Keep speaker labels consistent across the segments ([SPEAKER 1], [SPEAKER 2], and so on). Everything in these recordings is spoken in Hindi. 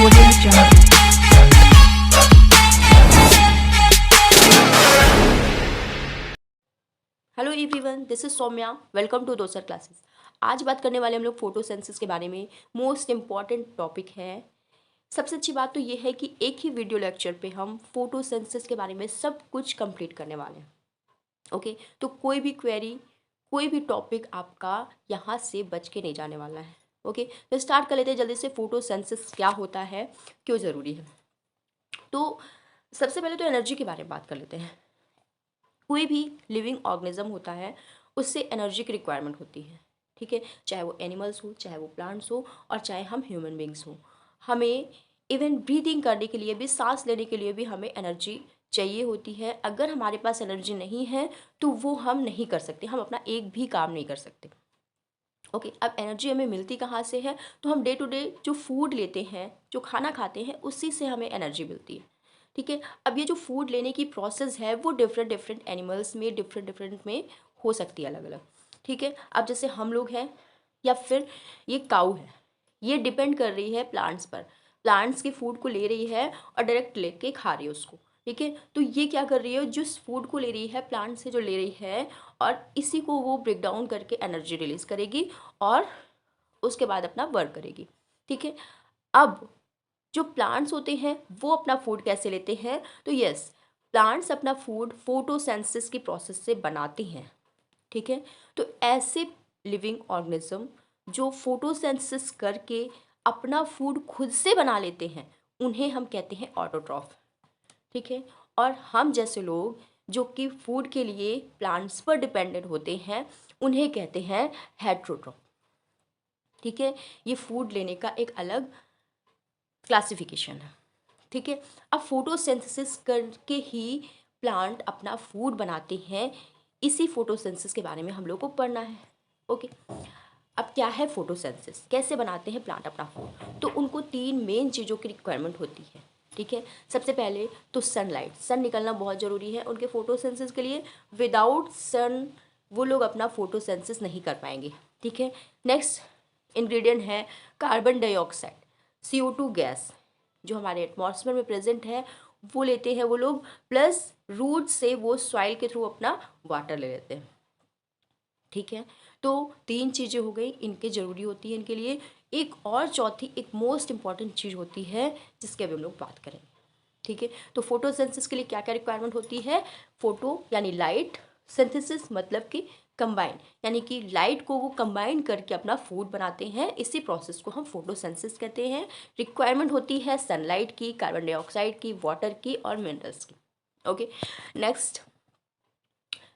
[SPEAKER 1] Audio Jungle.
[SPEAKER 2] Hello everyone, this is Saumya. Welcome to दोसर क्लासेस। आज बात करने वाले हम लोग फोटोसेंसिस के बारे में। मोस्ट इम्पॉर्टेंट टॉपिक है। सबसे अच्छी बात तो ये है कि एक ही वीडियो लेक्चर पे हम फोटोसेंसिस के बारे में सब कुछ कंप्लीट करने वाले हैं। ओके, तो कोई भी क्वेरी, कोई भी टॉपिक आपका यहाँ से बच के नहीं जाने वाला है। ओके, तो स्टार्ट कर लेते हैं जल्दी से। फोटोसेंसिस क्या होता है, क्यों ज़रूरी है। तो सबसे पहले तो एनर्जी के बारे में बात कर लेते हैं। कोई भी लिविंग ऑर्गेनिज्म होता है, उससे एनर्जी की रिक्वायरमेंट होती है। ठीक है, चाहे वो एनिमल्स हो, चाहे वो प्लांट्स हो, और चाहे हम ह्यूमन बींग्स हो। हमें इवन ब्रीदिंग करने के लिए भी, सांस लेने के लिए भी हमें एनर्जी चाहिए होती है। अगर हमारे पास एनर्जी नहीं है तो वो हम नहीं कर सकते, हम अपना एक भी काम नहीं कर सकते। ओके, अब एनर्जी हमें मिलती कहाँ से है? तो हम डे टू डे जो फूड लेते हैं, जो खाना खाते हैं, उसी से हमें एनर्जी मिलती है। ठीक है, अब ये जो फूड लेने की प्रोसेस है वो डिफरेंट डिफरेंट एनिमल्स में, डिफरेंट डिफरेंट में हो सकती है, अलग अलग। ठीक है, अब जैसे हम लोग हैं या फिर ये काऊ है, ये डिपेंड कर रही है प्लांट्स पर। प्लांट्स के फूड को ले रही है और डायरेक्ट लेके खा रही है उसको। ठीक है, तो ये क्या कर रही है, जिस फूड को ले रही है प्लांट से जो ले रही है, और इसी को वो ब्रेक डाउन करके एनर्जी रिलीज करेगी और उसके बाद अपना वर्क करेगी। ठीक है, अब जो प्लांट्स होते हैं वो अपना फूड कैसे लेते हैं? तो यस, प्लांट्स अपना फूड फोटोसेंसिस की प्रोसेस से बनाते हैं। ठीक है, तो ऐसे लिविंग ऑर्गेनिज्म जो फोटोसेंसिस करके अपना फूड खुद से बना लेते हैं, उन्हें हम कहते हैं ऑटोट्रॉफ। ठीक है, और हम जैसे लोग जो कि फूड के लिए प्लांट्स पर डिपेंडेंट होते हैं, उन्हें कहते हैं हेट्रोट्रॉफ। ठीक है, ये फूड लेने का एक अलग क्लासिफिकेशन है। ठीक है, अब फोटोसिंथेसिस करके ही प्लांट अपना फूड बनाते हैं। इसी फोटोसिंथेसिस के बारे में हम लोग को पढ़ना है। ओके, अब क्या है फोटोसिंथेसिस, कैसे बनाते हैं प्लांट अपना फूड? तो उनको तीन मेन चीज़ों की रिक्वायरमेंट होती है। ठीक है, सबसे पहले तो सनलाइट, सन निकलना बहुत ज़रूरी है उनके फोटोसिंथेसिस के लिए। विदाउट सन वो लोग अपना फोटोसिंथेसिस नहीं कर पाएंगे। ठीक है, नेक्स्ट इंग्रेडिएंट है कार्बन डाइऑक्साइड, CO2 गैस, जो हमारे एटमॉस्फेयर में प्रेजेंट है वो लेते हैं वो लोग, प्लस रूट से वो सॉइल के थ्रू अपना वाटर ले लेते हैं। ठीक है, तो तीन चीज़ें हो गई, इनके ज़रूरी होती है इनके लिए। एक और चौथी, एक मोस्ट इंपॉर्टेंट चीज़ होती है जिसके अभी हम लोग बात करेंगे। ठीक है, तो फोटोसिंथेसिस के लिए क्या क्या रिक्वायरमेंट होती है? फोटो यानी लाइट, सिंथेसिस मतलब कि कंबाइन, यानी कि लाइट को वो कंबाइन करके अपना फूड बनाते हैं। इसी प्रोसेस को हम फोटोसिंथेसिस कहते हैं। रिक्वायरमेंट होती है सनलाइट की, कार्बन डाइऑक्साइड की, वाटर की और मिनरल्स की। ओके, नेक्स्ट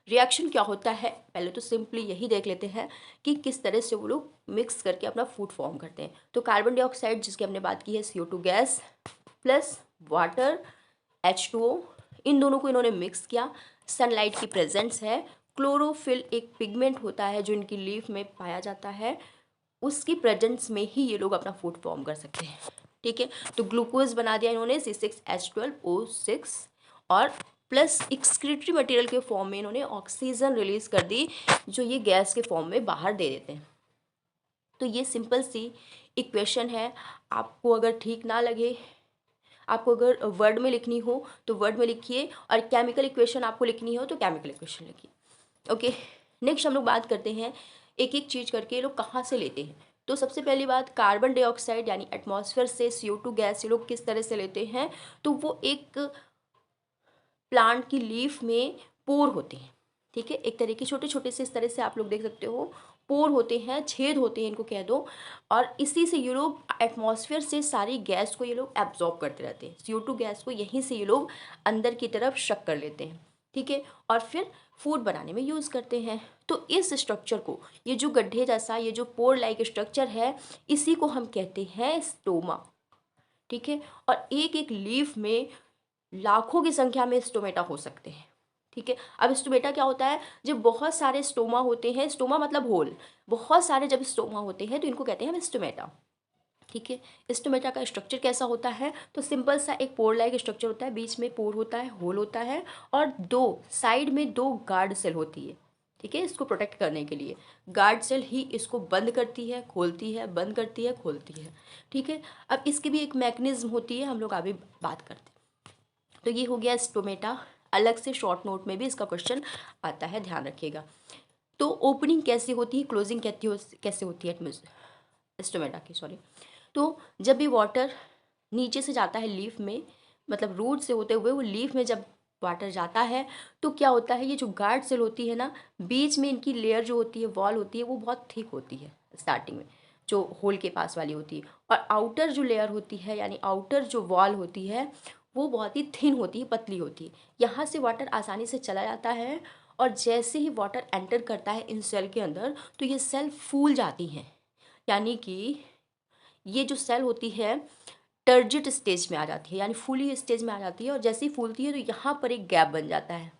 [SPEAKER 2] रिएक्शन क्या होता है? पहले तो सिंपली यही देख लेते हैं कि किस तरह से वो लोग मिक्स करके अपना फूड फॉर्म करते हैं। तो कार्बन डाइऑक्साइड जिसकी हमने बात की है, CO2 gas, plus water H2O, इन दोनों को इन्होंने मिक्स किया। सनलाइट की प्रेजेंस है। क्लोरोफिल एक पिगमेंट होता है जो इनकी लीफ में पाया जाता है, उसकी प्रेजेंस में ही ये लोग अपना फूड फॉर्म कर सकते हैं। ठीक है, तो ग्लूकोज बना दिया इन्होंने C6H12O6, और प्लस एक्सक्रीटरी मटेरियल के फॉर्म में इन्होंने ऑक्सीजन रिलीज कर दी, जो ये गैस के फॉर्म में बाहर दे देते हैं। तो ये सिंपल सी इक्वेशन है। आपको अगर ठीक ना लगे, आपको अगर वर्ड में लिखनी हो तो वर्ड में लिखिए, और केमिकल इक्वेशन आपको लिखनी हो तो केमिकल इक्वेशन लिखिए। ओके, नेक्स्ट हम लोग बात करते हैं एक एक चीज़ करके ये लोग कहाँ से लेते हैं। तो सबसे पहली बात, कार्बन डाइऑक्साइड यानी एटमॉस्फेयर से CO2 गैस ये लोग किस तरह से लेते हैं? तो वो एक प्लांट की लीफ में पोर होते हैं। ठीक है, एक तरह के छोटे छोटे से, इस तरह से आप लोग देख सकते हो, पोर होते हैं, छेद होते हैं इनको कह दो, और इसी से ये लोग एटमॉस्फेयर से सारी गैस को ये लोग एब्जॉर्ब करते रहते हैं। CO2 गैस को यहीं से ये लोग अंदर की तरफ शक कर लेते हैं। ठीक है, और फिर फूड बनाने में यूज़ करते हैं। तो इस स्ट्रक्चर को, ये जो गड्ढे जैसा, ये जो पोर लाइक स्ट्रक्चर है, इसी को हम कहते हैं स्टोमा। ठीक है, और एक एक लीफ में लाखों की संख्या में स्टोमेटा हो सकते हैं। ठीक है, अब स्टोमेटा क्या होता है? जब बहुत सारे स्टोमा होते हैं, स्टोमा मतलब होल, बहुत सारे जब स्टोमा होते हैं तो इनको कहते हैं हम स्टोमेटा। ठीक है, स्टोमेटा का स्ट्रक्चर कैसा होता है? तो सिंपल सा एक पोर लाइक स्ट्रक्चर होता है, बीच में पोर होता है, होल होता है, और दो साइड में दो गार्ड सेल होती है। ठीक है, इसको प्रोटेक्ट करने के लिए गार्ड सेल ही इसको बंद करती है, खोलती है, बंद करती है, खोलती है। ठीक है, अब इसकी भी एक मैकेनिज्म होती है, हम लोग अभी बात करते हैं। तो ये हो गया स्टोमेटा। अलग से शॉर्ट नोट में भी इसका क्वेश्चन आता है, ध्यान रखिएगा। तो ओपनिंग कैसे होती है, क्लोजिंग कैसे होती है स्टोमेटा की, सॉरी। तो जब भी वाटर नीचे से जाता है लीफ में, मतलब रूट से होते हुए वो लीफ में जब वाटर जाता है, तो क्या होता है, ये जो गार्ड सेल होती है ना, बीच में इनकी लेयर जो होती है, वॉल होती है, वो बहुत थिक होती है स्टार्टिंग में, जो होल के पास वाली होती है। और आउटर जो लेयर होती है, यानी आउटर जो वॉल होती है, वो बहुत ही थिन होती है, पतली होती है। यहाँ से वाटर आसानी से चला जाता है, और जैसे ही वाटर एंटर करता है इन सेल के अंदर, तो ये सेल फूल जाती हैं। यानी कि ये जो सेल होती है टर्जिट स्टेज में आ जाती है, यानी फूली स्टेज में आ जाती है। और जैसे ही फूलती है तो यहाँ पर एक गैप बन जाता है।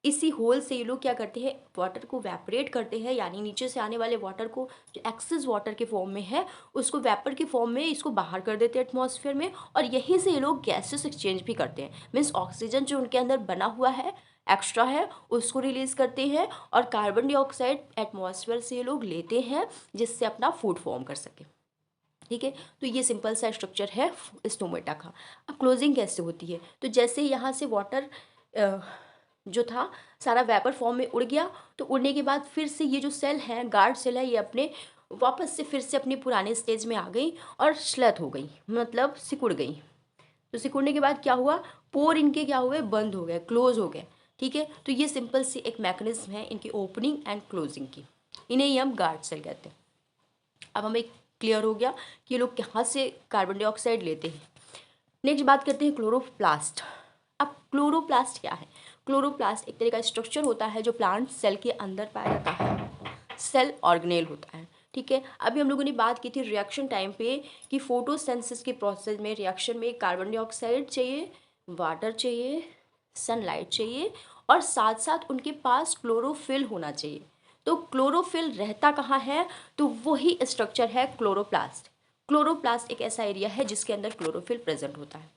[SPEAKER 2] इसी होल से ये लोग क्या करते हैं, वाटर को वेपरेट करते हैं, यानी नीचे से आने वाले वाटर को, जो एक्सेस वाटर के फॉर्म में है, उसको वेपर के फॉर्म में इसको बाहर कर देते हैं एटमॉस्फेयर में। और यहीं से ये लोग गैसेस एक्सचेंज भी करते हैं। मीन्स ऑक्सीजन जो उनके अंदर बना हुआ है, एक्स्ट्रा है, उसको रिलीज करते हैं, और कार्बन डाइऑक्साइड एटमॉस्फेयर से ये लोग लेते हैं, जिससे अपना फूड फॉर्म कर सके। ठीक है, तो ये सिंपल सा स्ट्रक्चर है स्टोमेटा का। अब क्लोजिंग कैसे होती है, तो जैसे यहाँ से वाटर जो था सारा वेपर फॉर्म में उड़ गया, तो उड़ने के बाद फिर से ये जो सेल है, गार्ड सेल है, ये अपने वापस से फिर से अपने पुराने स्टेज में आ गई और श्लथ हो गई, मतलब सिकुड़ गई। तो सिकुड़ने के बाद क्या हुआ, पोर इनके क्या हुए, बंद हो गए, क्लोज हो गए। ठीक है, तो ये सिंपल सी एक मैकेनिज्म है इनकी ओपनिंग एंड क्लोजिंग की, इन्हें ही हम गार्ड सेल कहते हैं। अब हमें क्लियर हो गया कि ये लोग कहाँ से कार्बन डाइऑक्साइड लेते हैं। नेक्स्ट बात करते हैं क्लोरोप्लास्ट। अब क्लोरोप्लास्ट क्या है, क्लोरोप्लास्ट एक तरह का स्ट्रक्चर होता है जो प्लांट सेल के अंदर पाया जाता है, सेल ऑर्गेनेल होता है। ठीक है, अभी हम लोगों ने बात की थी रिएक्शन टाइम पे कि फोटोसिंथेसिस के प्रोसेस में, रिएक्शन में कार्बन डाइऑक्साइड चाहिए, वाटर चाहिए, सनलाइट चाहिए, और साथ साथ उनके पास क्लोरोफिल होना चाहिए। तो क्लोरोफिल रहता कहाँ है, तो वही स्ट्रक्चर है क्लोरोप्लास्ट। क्लोरोप्लास्ट एक ऐसा एरिया है जिसके अंदर क्लोरोफिल प्रेजेंट होता है।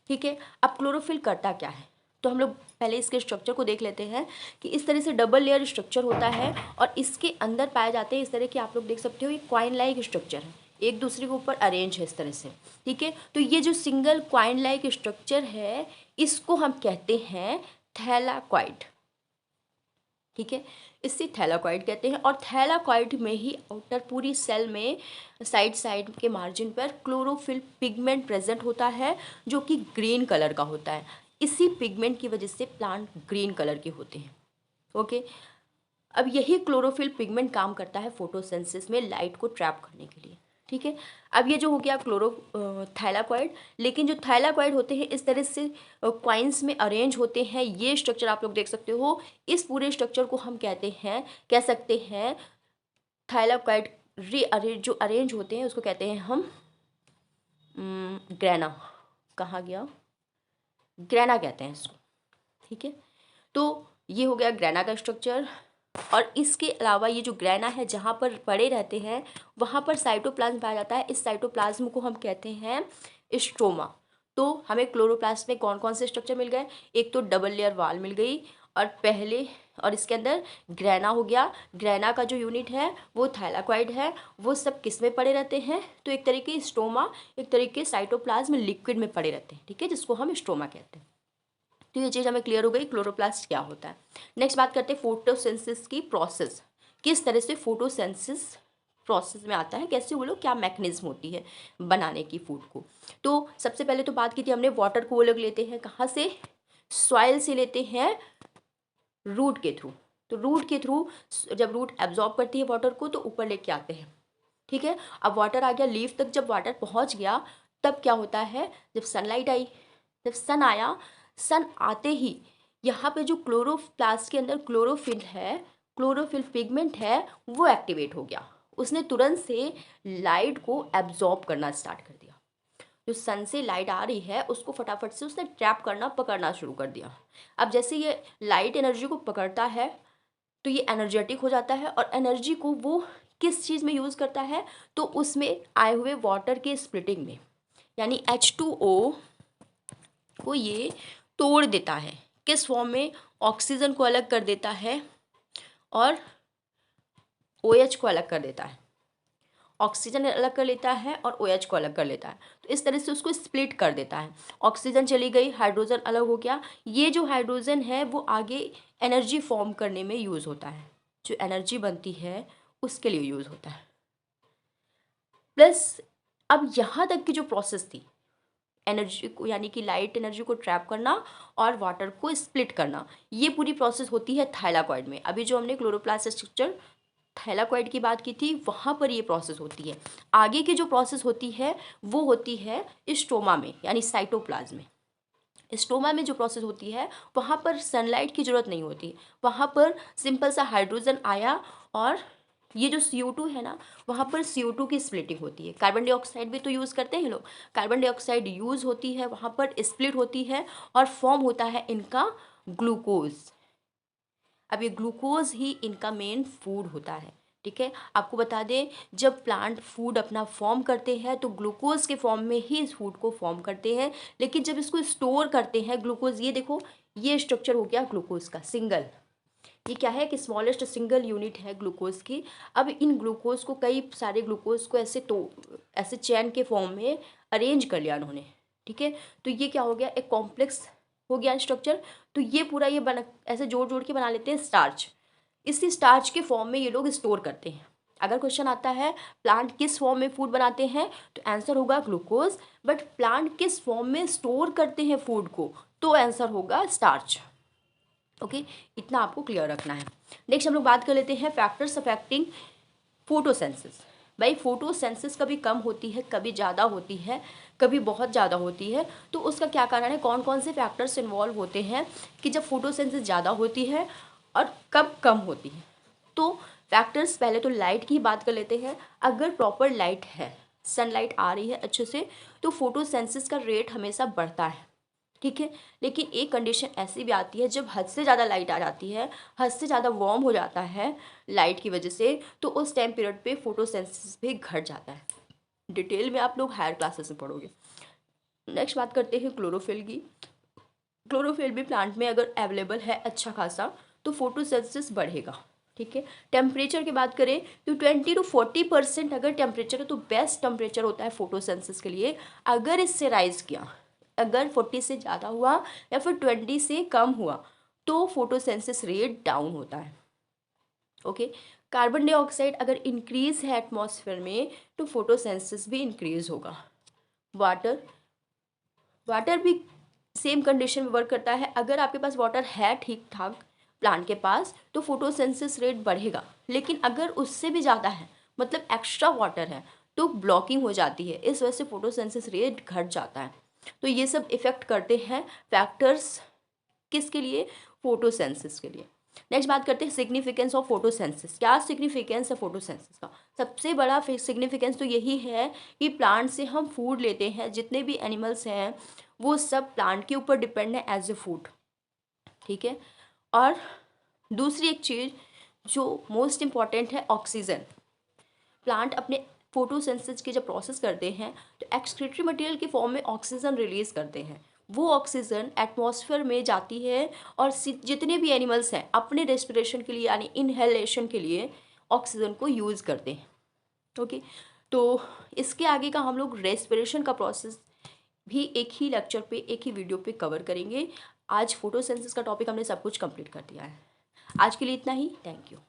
[SPEAKER 2] ठीक है, अब क्लोरोफिल करता क्या है, तो हम लोग पहले इसके स्ट्रक्चर को देख लेते हैं कि इस तरह से डबल लेयर स्ट्रक्चर होता है, और इसके अंदर पाए जाते हैं इस तरह के, आप लोग देख सकते हो ये क्वाइन लाइक स्ट्रक्चर है, एक दूसरे के ऊपर अरेंज है इस तरह से। ठीक है, तो ये जो सिंगल क्वाइन लाइक स्ट्रक्चर है, इसको हम कहते हैं थैलाकॉइड। ठीक है, इसे थैलाकॉइड कहते हैं। और थैलाकॉइड में ही आउटर पूरी सेल में साइड साइड के मार्जिन पर क्लोरोफिल पिगमेंट प्रेजेंट होता है, जो कि ग्रीन कलर का होता है। इसी पिगमेंट की वजह से प्लांट ग्रीन कलर के होते हैं। ओके, अब यही क्लोरोफिल पिगमेंट काम करता है फोटोसिंथेसिस में लाइट को ट्रैप करने के लिए। ठीक है, अब ये जो हो गया थैलाकॉइड, लेकिन जो थैलाकॉइड होते हैं इस तरह से क्वाइंस में अरेंज होते हैं। ये स्ट्रक्चर आप लोग देख सकते हो, इस पूरे स्ट्रक्चर को हम कह सकते हैं थैलाकॉइड जो अरेंज होते हैं उसको कहते हैं हम ग्रेना। कहाँ गया, ग्रेना कहते हैं इसको। ठीक है, तो ये हो गया ग्रेना का स्ट्रक्चर। और इसके अलावा ये जो ग्रेना है, जहाँ पर पड़े रहते हैं वहाँ पर साइटोप्लाज्म पाया जाता है। इस साइटोप्लाज्म को हम कहते हैं स्ट्रोमा। तो हमें क्लोरोप्लास्ट में कौन कौन से स्ट्रक्चर मिल गए, एक तो डबल लेयर वॉल मिल गई, और इसके अंदर ग्रेना हो गया। ग्रेना का जो यूनिट है वो थैलाकॉइड है। वो सब किस में पड़े रहते हैं, तो एक तरीके स्ट्रोमा, एक तरीके साइटोप्लाज्म लिक्विड में पड़े रहते हैं। ठीक है, जिसको हम स्ट्रोमा कहते हैं। तो ये चीज़ हमें क्लियर हो गई क्लोरोप्लास्ट क्या होता है। नेक्स्ट बात करते हैं फोटोसिंथेसिस की प्रोसेस, किस तरह से फोटोसिंथेसिस प्रोसेस में आता है, कैसे वो लोग, क्या मैकेनिज्म होती है बनाने की फूड को। तो सबसे पहले तो बात की थी हमने, वाटर को वो लोग लेते हैं कहाँ से, सॉइल से लेते हैं, रूट के थ्रू। तो रूट के थ्रू जब रूट एब्जॉर्ब करती है वाटर को, तो ऊपर लेके आते हैं। ठीक है, अब वाटर आ गया लीफ तक, जब वाटर पहुंच गया तब क्या होता है, जब सनलाइट आई, जब सन आया, सन आते ही यहाँ पे जो क्लोरोप्लास्ट के अंदर क्लोरोफिल है, क्लोरोफिल पिगमेंट है, वो एक्टिवेट हो गया। उसने तुरंत से लाइट को एब्जॉर्ब करना स्टार्ट कर दिया। जो सन से लाइट आ रही है उसको फटाफट से उसने ट्रैप करना, पकड़ना शुरू कर दिया। अब जैसे ये लाइट एनर्जी को पकड़ता है तो ये एनर्जेटिक हो जाता है, और एनर्जी को वो किस चीज़ में यूज़ करता है, तो उसमें आए हुए वाटर के स्प्लिटिंग में, यानी H2O को ये तोड़ देता है। किस फॉर्म में, ऑक्सीजन को अलग कर देता है, और OH को अलग कर देता है, ऑक्सीजन अलग कर लेता है और OH को अलग कर लेता है। तो इस तरह से उसको स्प्लिट कर देता है। ऑक्सीजन चली गई, हाइड्रोजन अलग हो गया। ये जो हाइड्रोजन है वो आगे एनर्जी फॉर्म करने में यूज़ होता है, जो एनर्जी बनती है उसके लिए यूज़ होता है। प्लस अब यहाँ तक की जो प्रोसेस थी एनर्जी को, यानी कि लाइट एनर्जी को ट्रैप करना और वाटर को स्प्लिट करना, ये पूरी प्रोसेस होती है थाइलाकॉइड में। अभी जो हमने क्लोरोप्लास्ट स्ट्रक्चर थाइलाकॉइड की बात की थी वहाँ पर ये प्रोसेस होती है। आगे की जो प्रोसेस होती है वो होती है स्टोमा में, यानी साइटोप्लाज्म में। स्टोमा में जो प्रोसेस होती है वहाँ पर सनलाइट की ज़रूरत नहीं होती, वहाँ पर सिंपल सा हाइड्रोजन आया और ये जो CO2 है ना, वहाँ पर CO2 की स्प्लिटिंग होती है। कार्बन डाइऑक्साइड भी तो यूज़ करते हैं लोग, कार्बन डाइऑक्साइड यूज़ होती है, वहाँ पर स्प्लिट होती है और फॉर्म होता है इनका ग्लूकोज। अब ये ग्लूकोज ही इनका मेन फूड होता है। ठीक है, आपको बता दें जब प्लांट फूड अपना फॉर्म करते हैं तो ग्लूकोज के फॉर्म में ही इस फूड को फॉर्म करते हैं, लेकिन जब इसको स्टोर करते हैं ग्लूकोज, ये देखो ये स्ट्रक्चर हो गया ग्लूकोज का सिंगल, ये क्या है कि स्मॉलेस्ट सिंगल यूनिट है ग्लूकोज की। अब इन ग्लूकोज को, कई सारे ग्लूकोज को ऐसे चैन के फॉर्म में अरेंज कर लिया उन्होंने। ठीक है, तो ये क्या हो गया, एक कॉम्प्लेक्स हो गया स्ट्रक्चर। तो ये पूरा ये बना, ऐसे जोड़ जोड़ के बना लेते हैं स्टार्च। इसी स्टार्च के फॉर्म में ये लोग स्टोर करते हैं। अगर क्वेश्चन आता है प्लांट किस फॉर्म में फूड बनाते हैं तो आंसर होगा ग्लूकोज, बट प्लांट किस फॉर्म में स्टोर करते हैं फूड को तो आंसर होगा स्टार्च। ओके, इतना आपको क्लियर रखना है। नेक्स्ट हम लोग बात कर लेते हैं फैक्टर्स अफेक्टिंग फोटोसेंसिस। भाई फोटोसेंसिस कभी कम होती है, कभी ज़्यादा होती है, कभी बहुत ज़्यादा होती है। तो उसका क्या कारण है, कौन कौन से फैक्टर्स इन्वॉल्व होते हैं कि जब फोटोसेंसिस ज़्यादा होती है और कब कम होती है। तो फैक्टर्स, पहले तो लाइट की बात कर लेते हैं। अगर प्रॉपर लाइट है, सनलाइट आ रही है अच्छे से, तो फोटोसेंसिस का रेट हमेशा बढ़ता है। ठीक है, लेकिन एक कंडीशन ऐसी भी आती है जब हद से ज़्यादा लाइट आ जाती है, हद से ज़्यादा वार्म हो जाता है लाइट की वजह से, तो उस टाइम पीरियड पे फोटोसेंसिस भी घट जाता है। डिटेल में आप लोग हायर क्लासेस में पढ़ोगे। नेक्स्ट बात करते हैं क्लोरोफिल की। क्लोरोफिल भी प्लांट में अगर अवेलेबल है अच्छा खासा तो फोटोसेंसिस बढ़ेगा। ठीक है, टेम्परेचर की बात करें तो 20 to 40% अगर टेम्परेचर है तो बेस्ट टेम्परेचर होता है फोटोसेंसिस के लिए। अगर इससे राइज किया, अगर 40 से ज़्यादा हुआ या फिर 20 से कम हुआ तो फोटोसेंसिस रेट डाउन होता है। ओके, कार्बन डाइऑक्साइड अगर इंक्रीज है एटमॉस्फेयर में तो फोटोसेंसिस भी इंक्रीज होगा। वाटर, वाटर भी सेम कंडीशन में वर्क करता है। अगर आपके पास वाटर है ठीक ठाक प्लांट के पास तो फोटोसेंसिस रेट बढ़ेगा, लेकिन अगर उससे भी ज़्यादा है, मतलब एक्स्ट्रा वाटर है, तो ब्लॉकिंग हो जाती है, इस वजह से फोटोसेंसिस रेट घट जाता है। तो ये सब इफ़ेक्ट करते हैं फैक्टर्स, किसके लिए, फोटोसेंसिस के लिए। नेक्स्ट बात करते हैं सिग्निफिकेंस ऑफ फोटोसेंसिस। क्या सिग्निफिकेंस है फोटोसेंसिस का, सबसे बड़ा सिग्निफिकेंस तो यही है कि प्लांट से हम फूड लेते हैं, जितने भी एनिमल्स हैं वो सब प्लांट के ऊपर डिपेंड है एज ए फूड। ठीक है, और दूसरी एक चीज़ जो मोस्ट इम्पॉर्टेंट है, ऑक्सीजन। प्लांट अपने फोटोसिंथेसिस की जब प्रोसेस करते हैं तो एक्सक्रीटरी मटेरियल के फॉर्म में ऑक्सीजन रिलीज करते हैं। वो ऑक्सीजन एटमॉस्फेयर में जाती है और जितने भी एनिमल्स हैं अपने रेस्पिरेशन के लिए यानी इनहेलेशन के लिए ऑक्सीजन को यूज़ करते हैं। ओके, तो इसके आगे का हम लोग रेस्पिरेशन का प्रोसेस भी एक ही लेक्चर पे, एक ही वीडियो पे कवर करेंगे। आज फोटोसिंथेसिस का टॉपिक हमने सब कुछ कंप्लीट कर दिया है। आज के लिए इतना ही, थैंक यू।